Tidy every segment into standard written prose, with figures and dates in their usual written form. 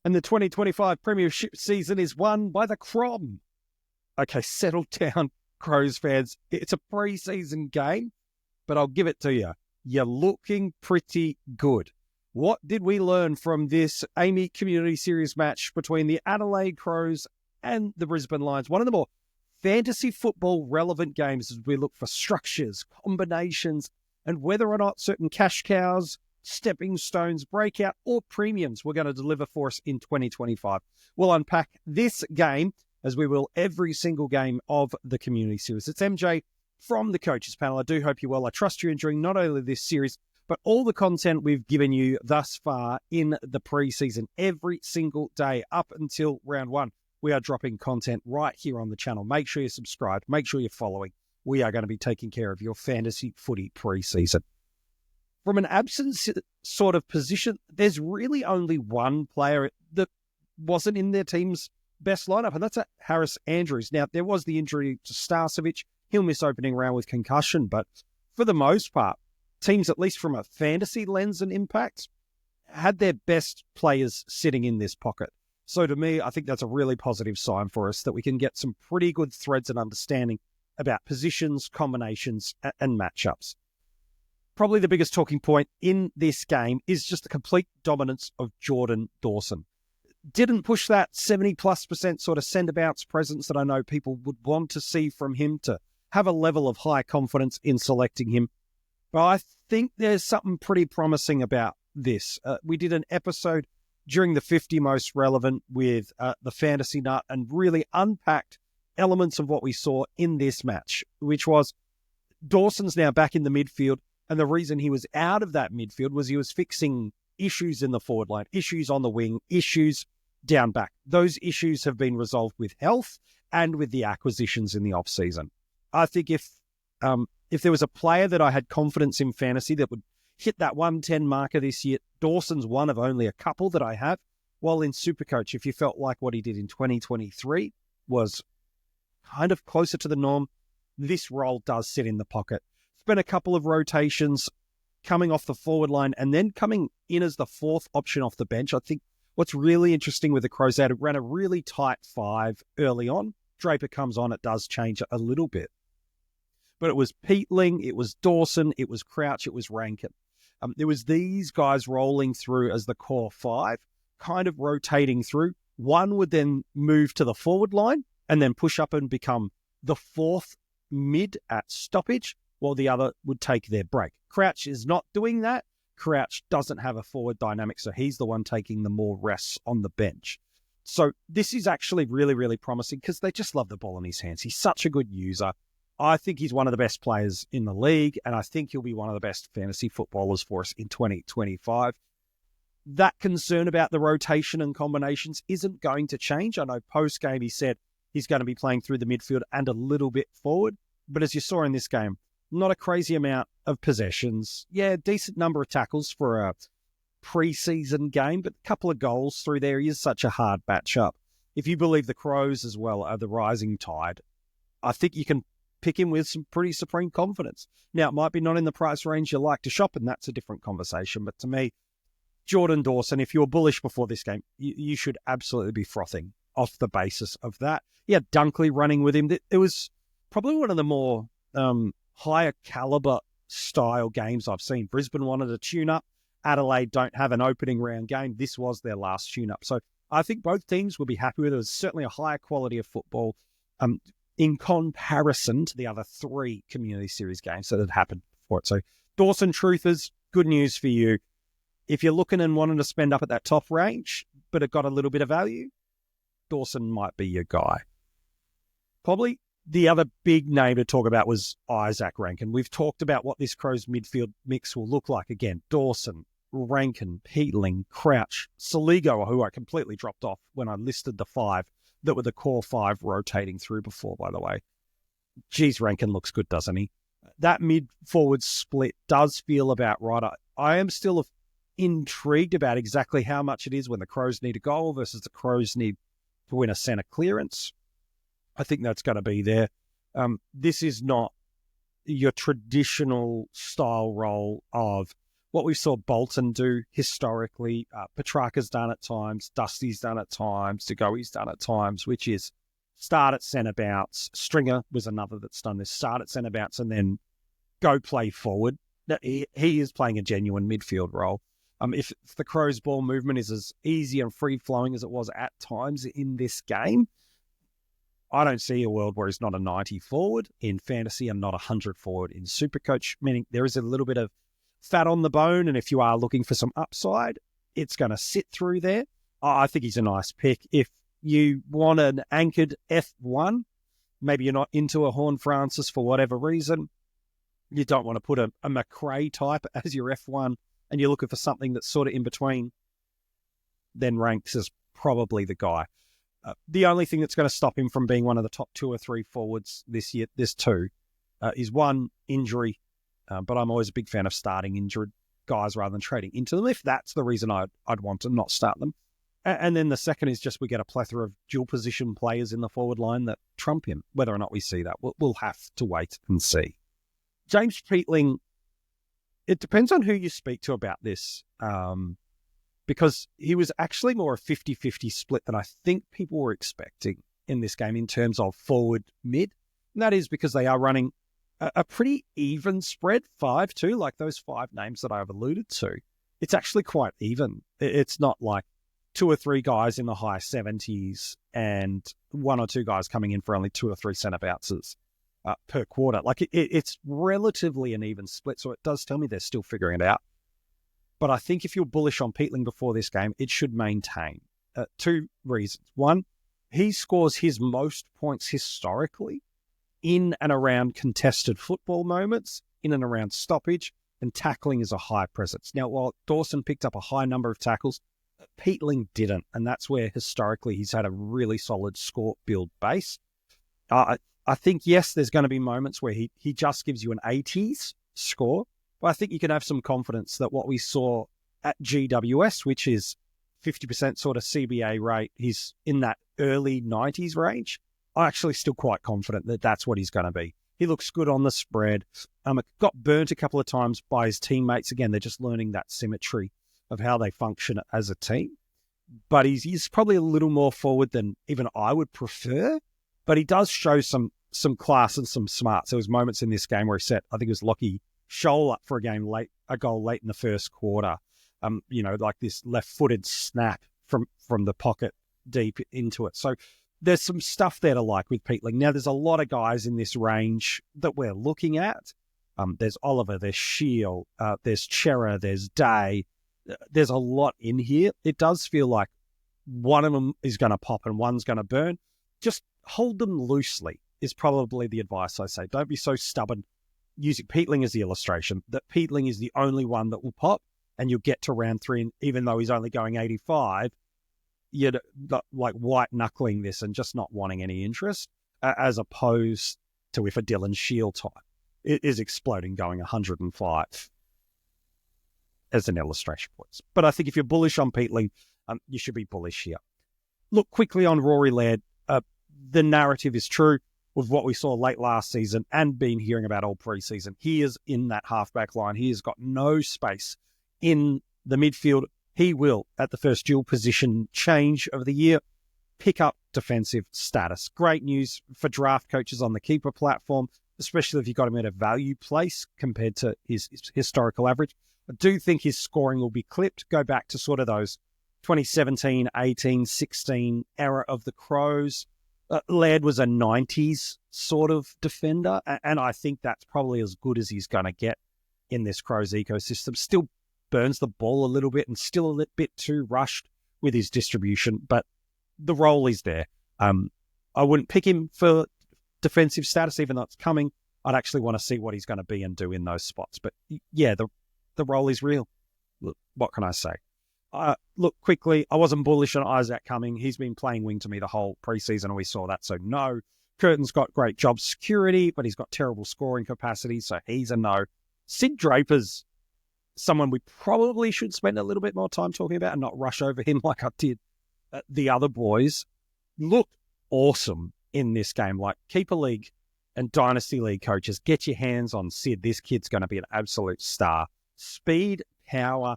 And the 2025 Premiership season is won by the Crom. Okay, settle down, Crows fans. It's a pre-season game, but I'll give it to you. You're looking pretty good. What did we learn from this AAMI Community Series match between the Adelaide Crows and the Brisbane Lions? One of the more fantasy football relevant games as we look for structures, combinations, and whether or not certain cash cows, stepping stones, breakout, or premiums were going to deliver for us in 2025. We'll unpack this game as we will every single game of the Community Series. It's MJ from the Coaches Panel. I do hope you're well. I trust you're enjoying not only this series, but all the content we've given you thus far in the preseason. Every single day up until round one, we are dropping content right here on the channel. Make sure you're subscribed. Make sure you're following. We are going to be taking care of your fantasy footy preseason. From an absence sort of position, there's really only one player that wasn't in their team's best lineup, and that's Harris Andrews. Now, there was the injury to Starcevic. He'll miss opening round with concussion, but for the most part, teams, at least from a fantasy lens and impact, had their best players sitting in this pocket. So to me, I think that's a really positive sign for us that we can get some pretty good threads and understanding about positions, combinations, and matchups. Probably the biggest talking point in this game is just the complete dominance of Jordan Dawson. Didn't push that 70+% sort of send-abouts presence that I know people would want to see from him to have a level of high confidence in selecting him. But I think there's something pretty promising about this. We did an episode during the 50 most relevant with the Fantasy Nut and really unpacked elements of what we saw in this match, which was Dawson's now back in the midfield. And the reason he was out of that midfield was he was fixing issues in the forward line, issues on the wing, issues down back. Those issues have been resolved with health and with the acquisitions in the off-season. I think if there was a player that I had confidence in fantasy that would hit that 110 marker this year, Dawson's one of only a couple that I have. While in SuperCoach, if you felt like what he did in 2023 was kind of closer to the norm, this role does sit in the pocket. It's been a couple of rotations coming off the forward line and then coming in as the fourth option off the bench. I think what's really interesting with the Crows, they ran a really tight five early on. Draper comes on, it does change a little bit. But it was Peatling, it was Dawson, it was Crouch, it was Rankine. There was these guys rolling through as the core five, kind of rotating through. One would then move to the forward line and then push up and become the fourth mid at stoppage, while the other would take their break. Crouch is not doing that. Crouch doesn't have a forward dynamic, so he's the one taking the more rests on the bench. So this is actually really, really promising because they just love the ball in his hands. He's such a good user. I think he's one of the best players in the league, and I think he'll be one of the best fantasy footballers for us in 2025. That concern about the rotation and combinations isn't going to change. I know post-game he said he's going to be playing through the midfield and a little bit forward, but as you saw in this game, not a crazy amount of possessions. Yeah, decent number of tackles for a preseason game, but a couple of goals through there. He is such a hard matchup. If you believe the Crows as well are the rising tide, I think you can pick him with some pretty supreme confidence. Now, it might be not in the price range you like to shop, and that's a different conversation. But to me, Jordan Dawson, if you were bullish before this game, you should absolutely be frothing off the basis of that. Yeah, Dunkley running with him. It was probably one of the more higher caliber style games I've seen. Brisbane wanted a tune-up. Adelaide don't have an opening round game. This was their last tune-up. So I think both teams will be happy with it. It was certainly a higher quality of football in comparison to the other three Community Series games that had happened before it. So Dawson, truthers, good news for you. If you're looking and wanting to spend up at that top range, but it got a little bit of value, Dawson might be your guy. Probably the other big name to talk about was Izak Rankine. We've talked about what this Crows midfield mix will look like. Again, Dawson, Rankine, Peatling, Crouch, Saligo, who I completely dropped off when I listed the five that were the core five rotating through before, by the way. Geez, Rankine looks good, doesn't he? That mid-forward split does feel about right. I am still intrigued about exactly how much it is when the Crows need a goal versus the Crows need to win a centre clearance. I think that's going to be there. This is not your traditional style role of what we saw Bolton do historically. Petrarca's done at times, Dusty's done at times, Degoe's done at times, which is start at centre bounce. Stringer was another that's done this. Start at centre bounce and then go play forward. He is playing a genuine midfield role. If the Crows ball movement is as easy and free-flowing as it was at times in this game, I don't see a world where he's not a 90 forward in fantasy and not a 100 forward in SuperCoach, meaning there is a little bit of fat on the bone, and if you are looking for some upside, it's going to sit through there. I think he's a nice pick. If you want an anchored F1, maybe you're not into a Horn Francis for whatever reason, you don't want to put a McRae type as your F1, and you're looking for something that's sort of in between, then Ranks is probably the guy. The only thing that's going to stop him from being one of the top 2 or 3 forwards this year, there's 2, is one, injury. But I'm always a big fan of starting injured guys rather than trading into them, if that's the reason I'd want to not start them. And then the second is just we get a plethora of dual position players in the forward line that trump him. Whether or not we see that, we'll have to wait and see. James Peatling, it depends on who you speak to about this, because he was actually more a 50-50 split than I think people were expecting in this game in terms of forward mid. And that is because they are running a pretty even spread, 5-2, like those 5 names that I've alluded to. It's actually quite even. It's not like 2 or 3 guys in the high 70s and 1 or 2 guys coming in for only 2 or 3 centre bounces per quarter. Like it's relatively an even split, so it does tell me they're still figuring it out. But I think if you're bullish on Peatling before this game, it should maintain. 2 reasons. One, he scores his most points historically in and around contested football moments, in and around stoppage, and tackling is a high presence. Now, while Dawson picked up a high number of tackles, Peatling didn't, and that's where historically he's had a really solid score build base. I think, yes, there's going to be moments where he just gives you an 80s score, but I think you can have some confidence that what we saw at GWS, which is 50% sort of CBA rate, he's in that early 90s range. I'm actually still quite confident that that's what he's going to be. He looks good on the spread. Got burnt a couple of times by his teammates. Again, they're just learning that symmetry of how they function as a team. But he's probably a little more forward than even I would prefer. But he does show some class and some smarts. There was moments in this game where he set, I think it was Lockie Shoal up for a goal late in the first quarter. Like this left-footed snap from the pocket deep into it. So there's some stuff there to like with Peatling. Now, there's a lot of guys in this range that we're looking at. There's Oliver, there's Shield, there's Chera, there's Day. There's a lot in here. It does feel like one of them is going to pop and one's going to burn. Just hold them loosely is probably the advice I say. Don't be so stubborn using Peatling as the illustration, that Peatling is the only one that will pop, and you'll get to round 3, and even though he's only going 85, you're like white-knuckling this and just not wanting any interest, as opposed to if a Dylan Shield type is exploding going 105 as an illustration points. But I think if you're bullish on Peatling, you should be bullish here. Look quickly on Rory Laird. The narrative is true with what we saw late last season and been hearing about all preseason. He is in that halfback line. He has got no space in the midfield. He will, at the first dual position change of the year, pick up defensive status. Great news for draft coaches on the keeper platform, especially if you've got him at a value place compared to his historical average. I do think his scoring will be clipped. Go back to sort of those 2017, 18, 16 era of the Crows. Laird was a 90s sort of defender, and I think that's probably as good as he's going to get in this Crows ecosystem. Still burns the ball a little bit and still a little bit too rushed with his distribution, but the role is there. I wouldn't pick him for defensive status, even though it's coming. I'd actually want to see what he's going to be and do in those spots. But yeah, the role is real. Look, what can I say? Look, quickly, I wasn't bullish on Izak Cumming. He's been playing wing to me the whole preseason, and we saw that. So no. Curtin's got great job security, but he's got terrible scoring capacity, so he's a no. Sid Draper's someone we probably should spend a little bit more time talking about and not rush over him like I did. The other boys looked awesome in this game. Like, Keeper League and Dynasty League coaches, get your hands on Sid. This kid's going to be an absolute star. Speed, power.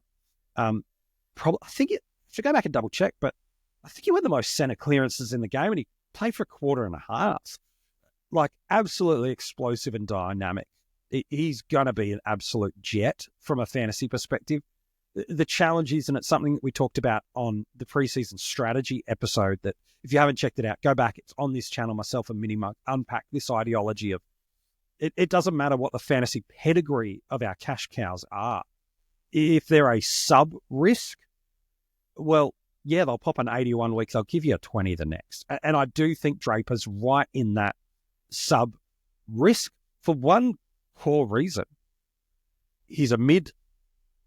I think I should go back and double check, but I think he won the most centre clearances in the game, and he played for a quarter and a half. Like, absolutely explosive and dynamic. He's going to be an absolute jet from a fantasy perspective. The challenge is, and it's something that we talked about on the preseason strategy episode, that if you haven't checked it out, go back. It's on this channel. Myself and Mini Mug unpack this ideology of it doesn't matter what the fantasy pedigree of our cash cows are. If they're a sub-risk, well, yeah, they'll pop an 81 week. They'll give you a 20 the next. And I do think Draper's right in that sub-risk for one core reason. He's a mid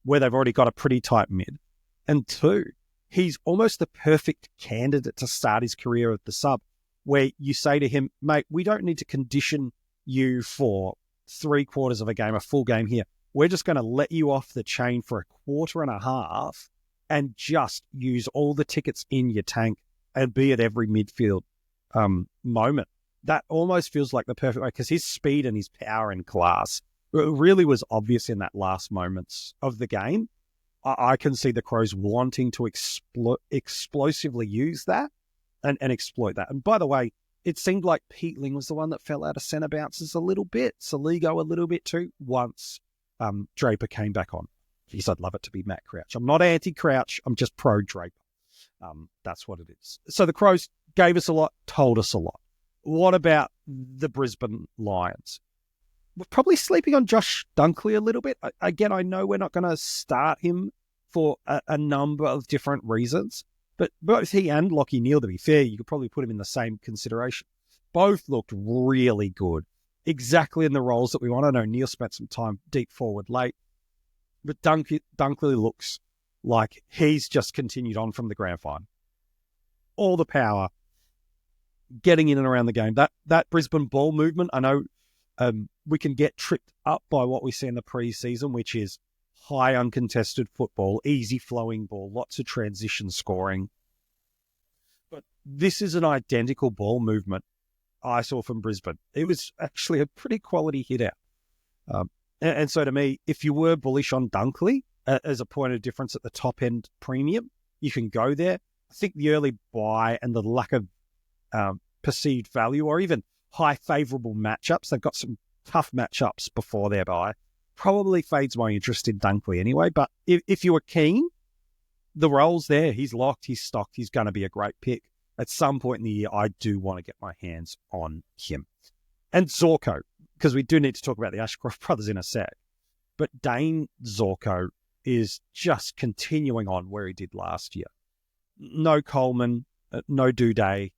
where they've already got a pretty tight mid. And two, he's almost the perfect candidate to start his career at the sub, where you say to him, mate, we don't need to condition you for 3/4 of a game, a full game here. We're just going to let you off the chain for a quarter and a half and just use all the tickets in your tank and be at every midfield moment. That almost feels like the perfect way, because his speed and his power and class really was obvious in that last moments of the game. I can see the Crows wanting to explosively use that and exploit that. And by the way, it seemed like Peatling was the one that fell out of centre bounces a little bit, Saligo a little bit too, once Draper came back on. Geez, I'd love it to be Matt Crouch. I'm not anti-Crouch, I'm just pro-Draper. That's what it is. So the Crows gave us a lot, told us a lot. What about the Brisbane Lions? We're probably sleeping on Josh Dunkley a little bit. Again, I know we're not going to start him for a number of different reasons, but both he and Lachie Neale, to be fair, you could probably put him in the same consideration. Both looked really good, exactly in the roles that we want. I know Neale spent some time deep forward late, but Dunkley looks like he's just continued on from the grand final. All the power, getting in and around the game. That Brisbane ball movement, I know we can get tripped up by what we see in the preseason, which is high uncontested football, easy flowing ball, lots of transition scoring. But this is an identical ball movement I saw from Brisbane. It was actually a pretty quality hit out. And so to me, if you were bullish on Dunkley as a point of difference at the top end premium, you can go there. I think the early buy and the lack of perceived value, or even high favourable matchups, they've got some tough matchups before their buy, probably fades my interest in Dunkley anyway. But if you were keen, the role's there. He's locked, he's stocked, he's going to be a great pick. At some point in the year, I do want to get my hands on him. And Zorko, because we do need to talk about the Ashcroft brothers in a sec. But Dayne Zorko is just continuing on where he did last year. No Coleman, no Duday,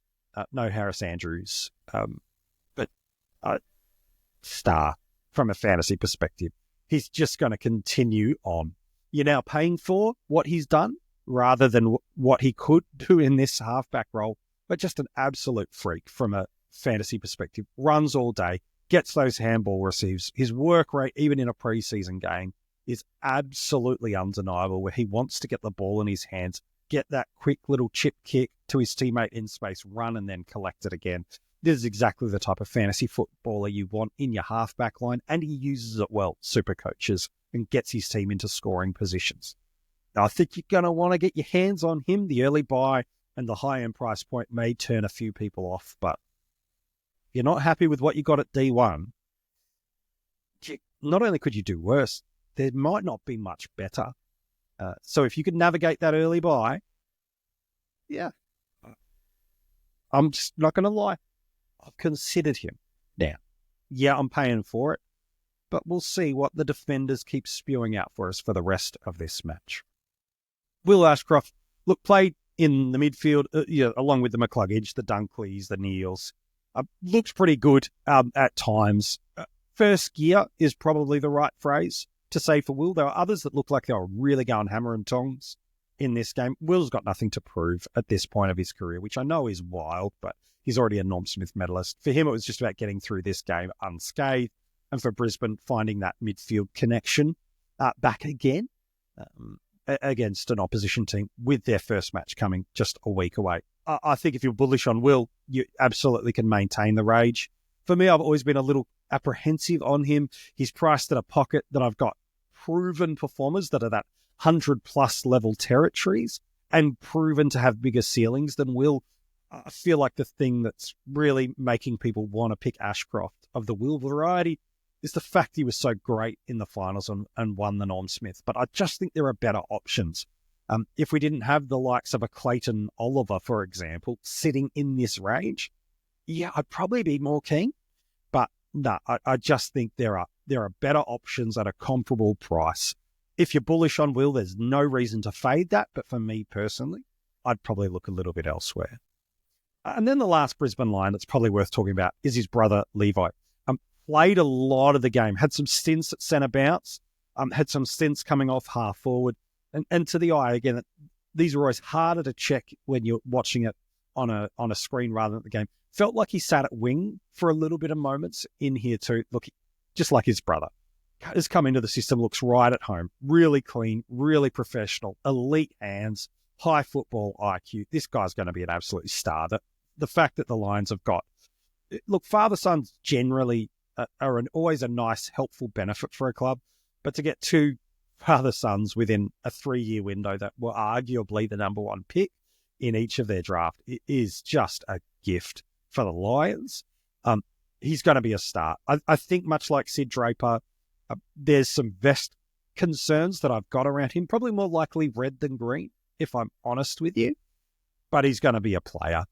no Harris Andrews, but star from a fantasy perspective. He's just going to continue on. You're now paying for what he's done rather than what he could do in this halfback role, but just an absolute freak from a fantasy perspective. Runs all day, gets those handball receives. His work rate, even in a preseason game, is absolutely undeniable, where he wants to get the ball in his hands, get that quick little chip kick to his teammate in space, run and then collect it again. This is exactly the type of fantasy footballer you want in your halfback line, and he uses it well, SuperCoaches, and gets his team into scoring positions. Now, I think you're going to want to get your hands on him. The early buy and the high-end price point may turn a few people off, but if you're not happy with what you got at D1, not only could you do worse, there might not be much better. So if you could navigate that early buy, yeah, I'm just not going to lie. I've considered him. Now, yeah, I'm paying for it, but we'll see what the defenders keep spewing out for us for the rest of this match. Will Ashcroft, look, played in the midfield, along with the McCluggage, the Dunkleys, the Neils. Looks pretty good at times. First gear is probably the right phrase to say for Will. There are others that look like they were really going hammer and tongs in this game. Will's got nothing to prove at this point of his career, which I know is wild, but he's already a Norm Smith medalist. For him, it was just about getting through this game unscathed, and for Brisbane, finding that midfield connection back again against an opposition team with their first match coming just a week away. I think if you're bullish on Will, you absolutely can maintain the rage. For me, I've always been a little apprehensive on him. He's priced at a pocket that I've got proven performers that are that 100-plus level territories and proven to have bigger ceilings than Will. I feel like the thing that's really making people want to pick Ashcroft of the Will variety is the fact he was so great in the finals and won the Norm Smith. But I just think there are better options. If we didn't have the likes of a Clayton Oliver, for example, sitting in this range, yeah, I'd probably be more keen. But no, I just think there are better options at a comparable price. If you're bullish on Will, there's no reason to fade that. But for me personally, I'd probably look a little bit elsewhere. And then the last Brisbane Lion that's probably worth talking about is his brother, Levi. Played a lot of the game, had some stints at centre bounce, had some stints coming off half forward. And to the eye, again, these are always harder to check when you're watching it on a screen rather than the game. Felt like he sat at wing for a little bit of moments in here too. Look, just like his brother. Has come into the system, looks right at home. Really clean, really professional, elite hands, high football IQ. This guy's going to be an absolute star. The fact that the Lions have got... Look, father-sons generally are always a nice, helpful benefit for a club. But to get two father-sons within a 3-year window that were arguably the number one pick in each of their draft, it is just a gift for the Lions. He's going to be a star. I think much like Sid Draper, there's some vest concerns that I've got around him, probably more likely red than green, if I'm honest with you. But he's going to be a player.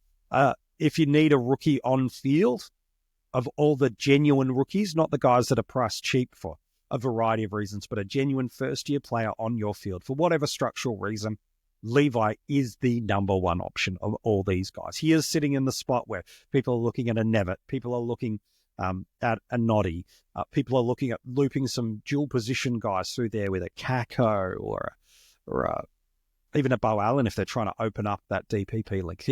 If you need a rookie on field, of all the genuine rookies, not the guys that are priced cheap for a variety of reasons, but a genuine first-year player on your field, for whatever structural reason, Levi is the number one option of all these guys. He is sitting in the spot where people are looking at a Nevitt, people are looking at a Noddy, people are looking at looping some dual position guys through there with a Kako or even a Bo Allen if they're trying to open up that DPP link.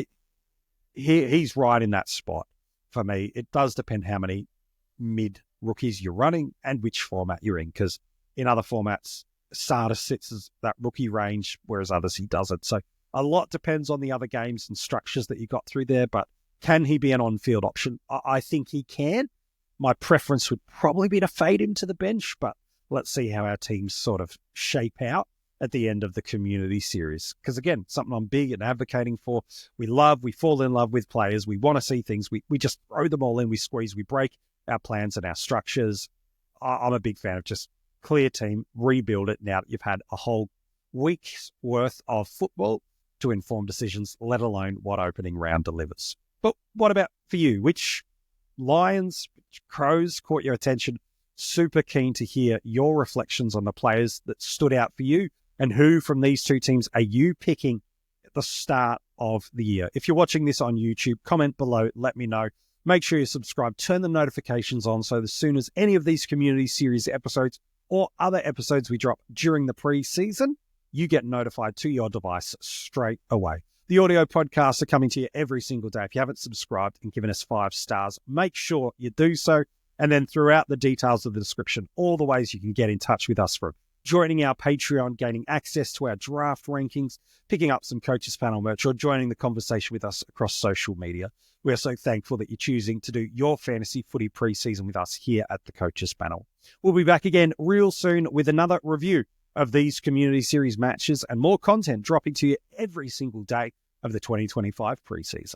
He's right in that spot for me. It does depend how many mid rookies you're running and which format you're in, because in other formats, Sada sits as that rookie range, whereas others he doesn't. So a lot depends on the other games and structures that you got through there, but can he be an on-field option? I think he can. My preference would probably be to fade him to the bench, but let's see how our teams sort of shape out at the end of the community series. Because again, something I'm big and advocating for. We fall in love with players. We want to see things. We just throw them all in. We squeeze. We break our plans and our structures. I'm a big fan of just clear team, rebuild it now that you've had a whole week's worth of football to inform decisions, let alone what opening round delivers. But what about for you? Which Lions, which Crows caught your attention? Super keen to hear your reflections on the players that stood out for you and who from these two teams are you picking at the start of the year. If you're watching this on YouTube, comment below, let me know. Make sure you subscribe, turn the notifications on so as soon as any of these community series episodes or other episodes we drop during the preseason, you get notified to your device straight away. The audio podcasts are coming to you every single day. If you haven't subscribed and given us 5 stars, make sure you do so. And then throughout the details of the description, all the ways you can get in touch with us, from joining our Patreon, gaining access to our draft rankings, picking up some Coaches Panel merch, or joining the conversation with us across social media. We are so thankful that you're choosing to do your fantasy footy preseason with us here at the Coaches Panel. We'll be back again real soon with another review of these community series matches and more content dropping to you every single day of the 2025 preseason.